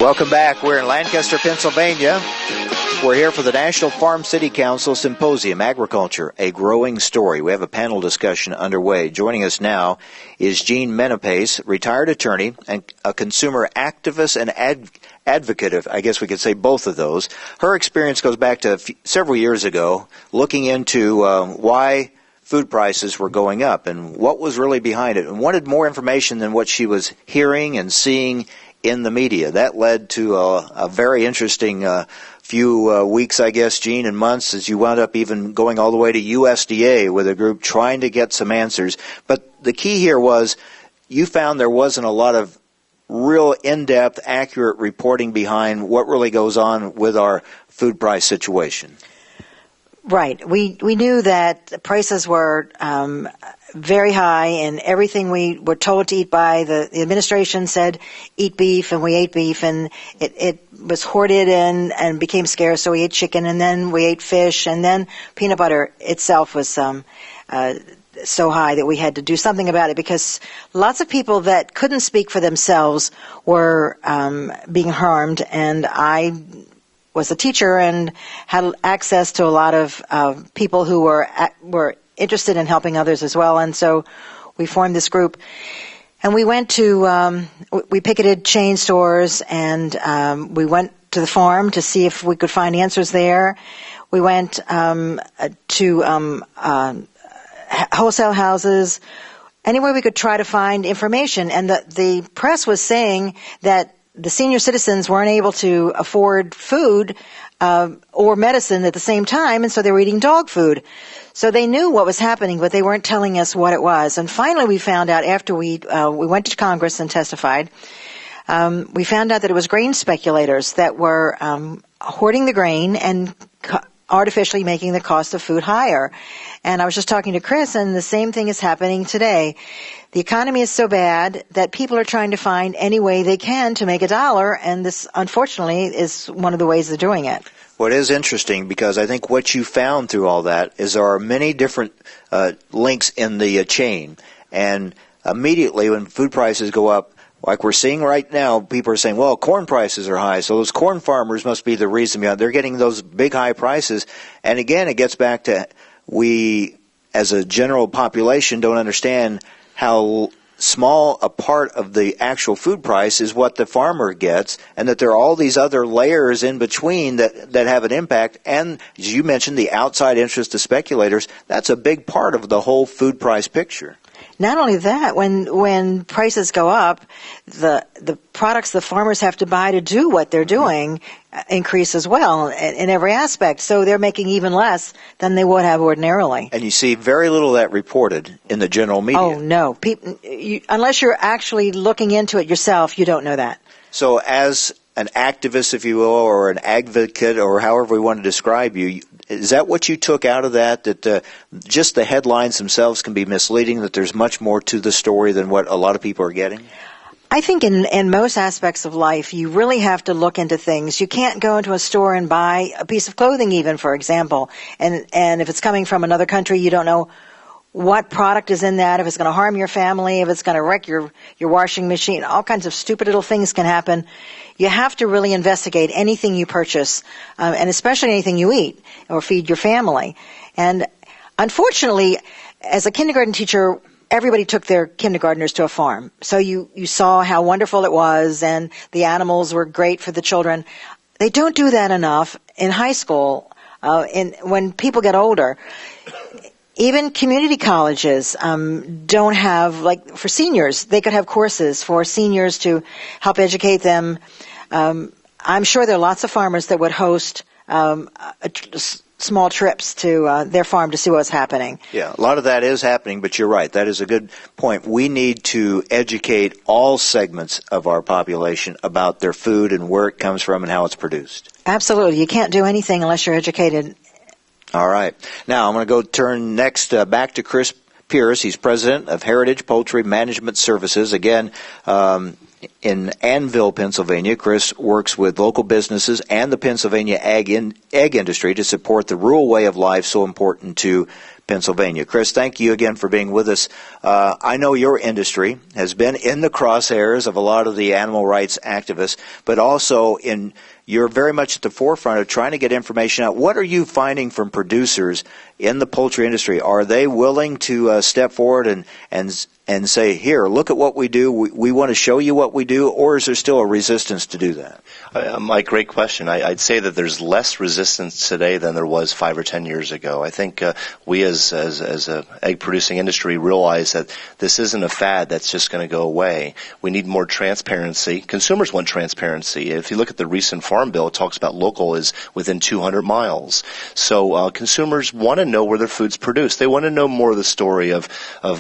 Welcome back. We're in Lancaster, Pennsylvania. We're here for the National Farm City Council Symposium, Agriculture, a Growing Story. We have a panel discussion underway. Joining us now is Jean Menapace, retired attorney and a consumer activist and advocate, I guess we could say both of those. Her experience goes back to several years ago, looking into why food prices were going up and what was really behind it, and wanted more information than what she was hearing and seeing in the media. That led to a very interesting few weeks, I guess, Gene, and months, as you wound up even going all the way to USDA with a group trying to get some answers. But the key here was you found there wasn't a lot of real in-depth, accurate reporting behind what really goes on with our food price situation. Right. We knew that prices were very high, and everything we were told to eat by, the administration said eat beef, and we ate beef, and it was hoarded and became scarce, so we ate chicken, and then we ate fish, and then peanut butter itself was so high that we had to do something about it, because lots of people that couldn't speak for themselves were being harmed, and I was a teacher and had access to a lot of people who were interested in helping others as well, and so we formed this group. And we went to, we picketed chain stores, and we went to the farm to see if we could find answers there. We went to wholesale houses, anywhere we could try to find information. And the press was saying that the senior citizens weren't able to afford food or medicine at the same time, and so they were eating dog food. So they knew what was happening, but they weren't telling us what it was. And finally we found out, after we went to Congress and testified, we found out that it was grain speculators that were hoarding the grain and artificially making the cost of food higher. And I was just talking to Chris, and the same thing is happening today. The economy is so bad that people are trying to find any way they can to make a dollar, and this, unfortunately, is one of the ways they're doing it. Well, it is interesting, because I think what you found through all that is there are many different links in the chain. And immediately when food prices go up, like we're seeing right now, people are saying, well, corn prices are high, so those corn farmers must be the reason behind it. They're getting those big high prices. And again, it gets back to we, as a general population, don't understand how small a part of the actual food price is what the farmer gets, and that there are all these other layers in between that have an impact. And as you mentioned, the outside interest of speculators, that's a big part of the whole food price picture. Not only that, when prices go up, the products the farmers have to buy to do what they're doing increase as well in every aspect. So they're making even less than they would have ordinarily. And you see very little of that reported in the general media. Oh, no. Unless you're actually looking into it yourself, you don't know that. So as an activist, if you will, or an advocate, or however we want to describe you, is that what you took out of that just the headlines themselves can be misleading, that there's much more to the story than what a lot of people are getting? I think in most aspects of life, you really have to look into things. You can't go into a store and buy a piece of clothing even, for example, and if it's coming from another country, you don't know what product is in that, if it's going to harm your family, if it's going to wreck your washing machine. All kinds of stupid little things can happen. You have to really investigate anything you purchase, and especially anything you eat or feed your family. And unfortunately, as a kindergarten teacher, everybody took their kindergartners to a farm. So you saw how wonderful it was, and the animals were great for the children. They don't do that enough in high school, when people get older. Even community colleges don't have, like for seniors, they could have courses for seniors to help educate them. I'm sure there are lots of farmers that would host small trips to their farm to see what's happening. Yeah, a lot of that is happening, but you're right. That is a good point. We need to educate all segments of our population about their food and where it comes from and how it's produced. Absolutely. You can't do anything unless you're educated. All right. Now I'm going to go turn next back to Chris Pierce. He's president of Heritage Poultry Management Services. Again, in Annville, Pennsylvania. Chris works with local businesses and the Pennsylvania egg industry to support the rural way of life so important to Pennsylvania. Chris, thank you again for being with us. I know your industry has been in the crosshairs of a lot of the animal rights activists, but also you're very much at the forefront of trying to get information out. What are you finding from producers in the poultry industry? Are they willing to step forward and say, here, look at what we do, we want to show you what we do, or is there still a resistance to do that? Mike, great question. I'd say that there's less resistance today than there was 5 or 10 years ago. I think we as a egg producing industry realize that this isn't a fad that's just going to go away. We need more transparency. Consumers want transparency. If you look at the recent Farm Bill, it talks about local is within 200 miles. So consumers want to know where their food's produced. They want to know more of the story of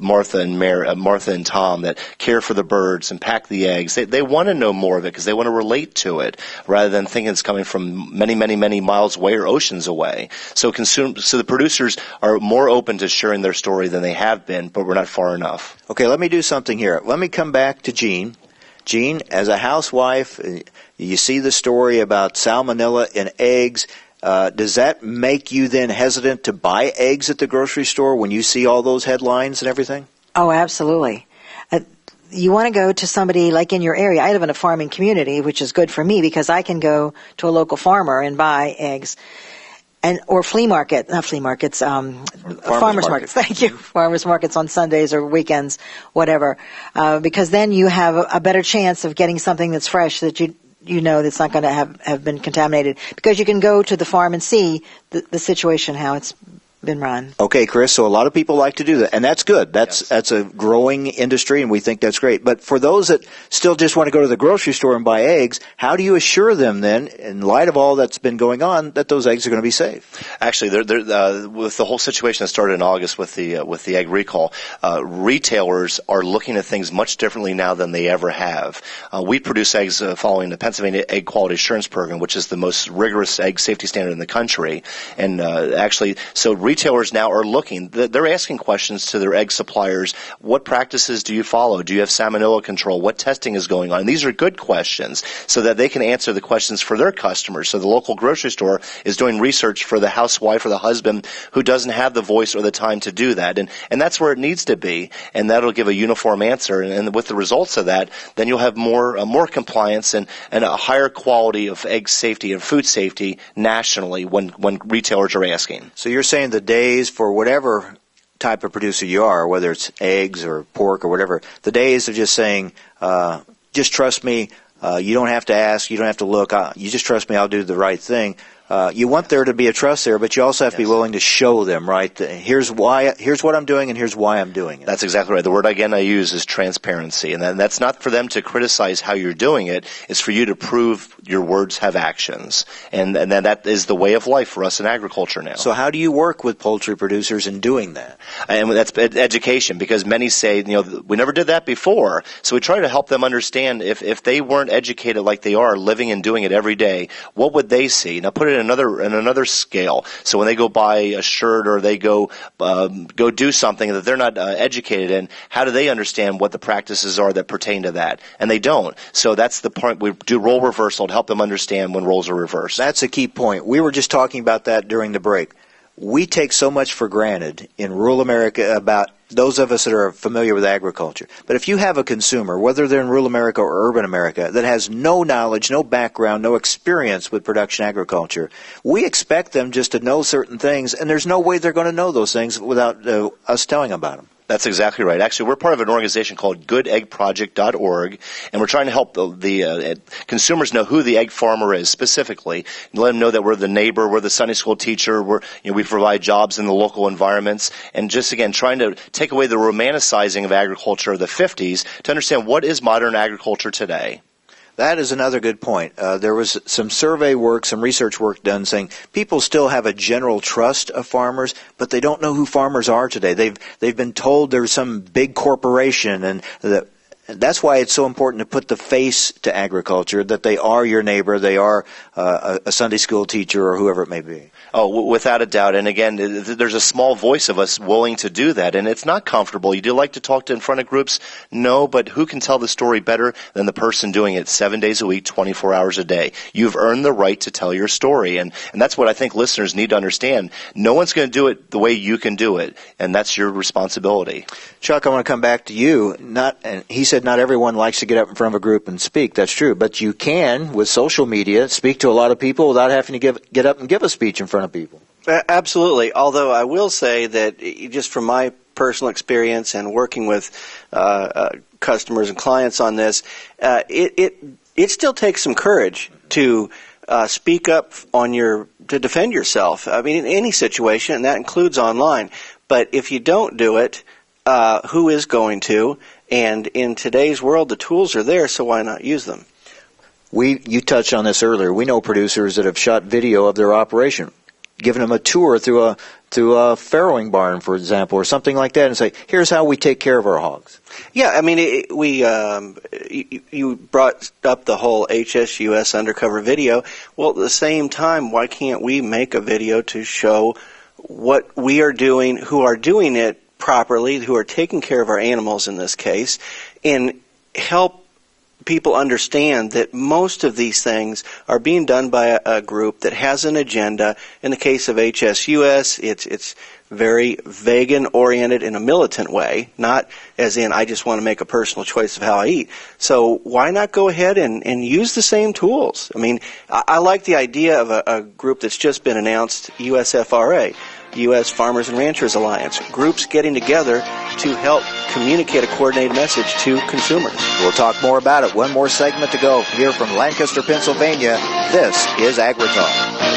Martha and Tom that care for the birds and pack the eggs. They want to know more of it because they want to relate to it rather than thinking it's coming from many, many, many miles away or oceans away. So the producers are more open to sharing their story than they have been, but we're not far enough. Okay, let me do something here. Let me come back to Jean. Jean, as a housewife, you see the story about salmonella in eggs. Does that make you then hesitant to buy eggs at the grocery store when you see all those headlines and everything? Oh, absolutely. You want to go to somebody like in your area. I live in a farming community, which is good for me because I can go to a local farmer and buy eggs. Or farmers markets. Thank you. Farmers markets on Sundays or weekends, whatever. Because then you have a better chance of getting something that's fresh that you know that's not going to have been contaminated. Because you can go to the farm and see the situation, how it's been run. Okay, Chris, so a lot of people like to do that, and that's good. That's a growing industry, and we think that's great. But for those that still just want to go to the grocery store and buy eggs, how do you assure them then, in light of all that's been going on, that those eggs are going to be safe? Actually, with the whole situation that started in August with the egg recall, retailers are looking at things much differently now than they ever have. We produce eggs following the Pennsylvania Egg Quality Assurance Program, which is the most rigorous egg safety standard in the country. And so retailers now are looking. They're asking questions to their egg suppliers. What practices do you follow? Do you have salmonella control? What testing is going on? And these are good questions so that they can answer the questions for their customers. So the local grocery store is doing research for the housewife or the husband who doesn't have the voice or the time to do that. And that's where it needs to be. And that'll give a uniform answer. And with the results of that, then you'll have more compliance and a higher quality of egg safety and food safety nationally when retailers are asking. So you're saying the days for whatever type of producer you are, whether it's eggs or pork or whatever, the days of just saying, just trust me, you don't have to ask, you don't have to look, you just trust me, I'll do the right thing. You want there to be a trust there, but you also have to be willing to show them, right? Here's what I'm doing, and here's why I'm doing it. That's exactly right. The word again I use is transparency, and that's not for them to criticize how you're doing it. It's for you to prove your words have actions, and then that is the way of life for us in agriculture now. So how do you work with poultry producers in doing that? And that's education, because many say, we never did that before. So we try to help them understand if they weren't educated like they are, living and doing it every day, what would they see? Now put it in another scale. So when they go buy a shirt or they go do something that they're not educated in, how do they understand what the practices are that pertain to that? And they don't. So that's the point. We do role reversal to help them understand when roles are reversed. That's a key point. We were just talking about that during the break. We take so much for granted in rural America about those of us that are familiar with agriculture. But if you have a consumer, whether they're in rural America or urban America, that has no knowledge, no background, no experience with production agriculture, we expect them just to know certain things, and there's no way they're going to know those things without us telling them about them. That's exactly right. Actually, we're part of an organization called goodeggproject.org, and we're trying to help the consumers know who the egg farmer is specifically, and let them know that we're the neighbor, we're the Sunday school teacher, we provide jobs in the local environments, and just, again, trying to take away the romanticizing of agriculture of the 50s to understand what is modern agriculture today. That is another good point. There was some survey work, some research work done saying people still have a general trust of farmers, but they don't know who farmers are today. They've been told there's some big corporation and that's why it's so important to put the face to agriculture, that they are your neighbor, they are a Sunday school teacher or whoever it may be. Oh, without a doubt. And again, there's a small voice of us willing to do that, and it's not comfortable. You do like to talk to in front of groups? No, but who can tell the story better than the person doing it 7 days a week, 24 hours a day? You've earned the right to tell your story, and that's what I think listeners need to understand. No one's going to do it the way you can do it, and that's your responsibility. Chuck, I want to come back to you. And he said not everyone likes to get up in front of a group and speak. That's true, but you can, with social media, speak to a lot of people without having to get up and give a speech in front of people. Absolutely. Although I will say that just from my personal experience and working with customers and clients on this, it still takes some courage to speak up to defend yourself. I mean, in any situation, and that includes online. But if you don't do it, who is going to? And in today's world, the tools are there, so why not use them? You touched on this earlier. We know producers that have shot video of their operation, given them a tour through a farrowing barn, for example, or something like that, and say, here's how we take care of our hogs. Yeah, I mean, you brought up the whole HSUS undercover video. Well, at the same time, why can't we make a video to show what we are doing, who are doing it properly, who are taking care of our animals in this case, and help people understand that most of these things are being done by a group that has an agenda. In the case of HSUS, it's very vegan-oriented in a militant way, not as in I just want to make a personal choice of how I eat. So why not go ahead and use the same tools? I mean, I like the idea of a group that's just been announced, USFRA, U.S. Farmers and Ranchers Alliance, groups getting together to help communicate a coordinated message to consumers. We'll talk more about it. One more segment to go here from Lancaster, Pennsylvania. This is AgriTalk.